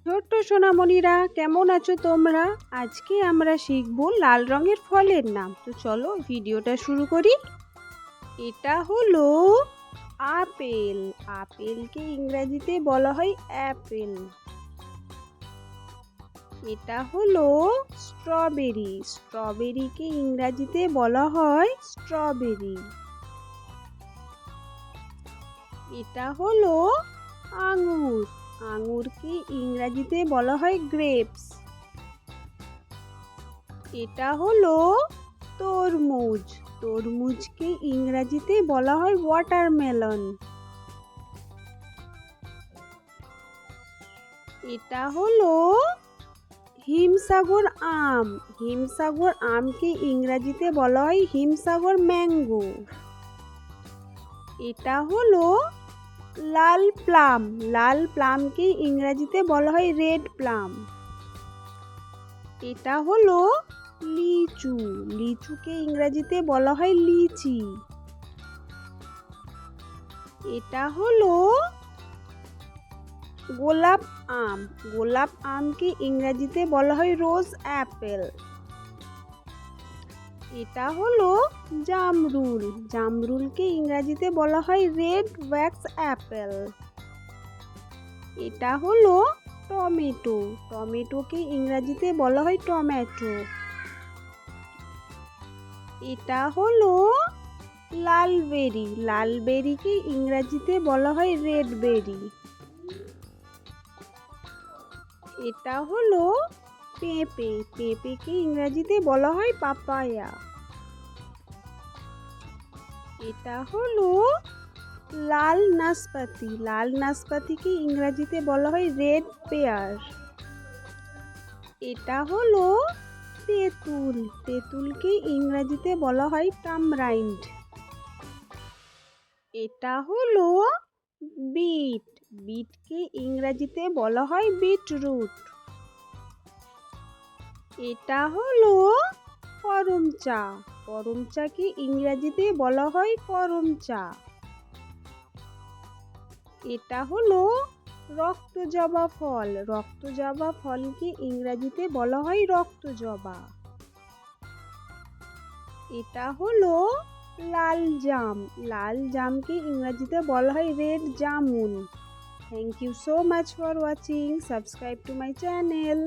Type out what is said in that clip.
ছোট্ট সোনামণিরা, কেমন আছো তোমরা? আজকে আমরা শিখব লাল রঙের ফলের নাম। তো চলো ভিডিওটা শুরু করি। এটা হলো আপেল। আপেলকে ইংরেজিতে বলা হয় অ্যাপেল। এটা হলো স্ট্রবেরি। স্ট্রবেরিকে ইংরেজিতে বলা হয় স্ট্রবেরি। এটা হলো আঙুর। আঙুরকে ইংরেজিতে বলা হয় গ্রেপস। এটা হলো তরমুজ। তরমুজকে ইংরেজিতে বলা হয় ওয়াটারমেলন। এটা হলো হিমসাগর আম। হিমসাগর আমকে ইংরেজিতে বলা হয় হিমসাগর ম্যাঙ্গো। এটা হলো লাল প্লাম। লাল প্লামকে ইংরেজিতে বলা হয় রেড প্লাম। এটা হলো লিচু। লিচুকে ইংরেজিতে বলা হয় লিচি। এটা হলো গোলাপ আম। গোলাপ আমকে ইংরেজিতে বলা হয় রোজ অ্যাপেল। এটা হলো জামরুল। জামরুলকে ইংরেজিতে বলা হয় রেড ওয়াক্স অ্যাপেল। এটা হলো টমেটো। টমেটোকে ইংরেজিতে বলা হয় টমেটো। এটা হলো লালবেরি। লালবেরিকে ইংরেজিতে বলা হয় রেড বেরি। এটা হলো পেঁপে। পেঁপেকে ইংরেজিতে বলা হয় পাপায়া। এটা হলো লাল নাশপাতি। লাল নাশপাতিকে ইংরেজিতে বলা হয় রেড পেয়ার। এটা হলো তেঁতুল। তেঁতুলকে ইংরেজিতে বলা হয় টামরাইন্ড। এটা হলো বিট। বিটকে ইংরেজিতে বলা হয় বিটরুট। এটা হলো করমচা। করমচাকে ইংরেজিতে বলা হয় করমচা। এটা হলো রক্তজবা ফল। রক্তজবা ফলকে ইংরেজিতে বলা হয় রক্তজবা। এটা হলো লাল জাম। লাল জামকে ইংরেজিতে বলা হয় red jamun. Thank you so much for watching. Subscribe to my channel.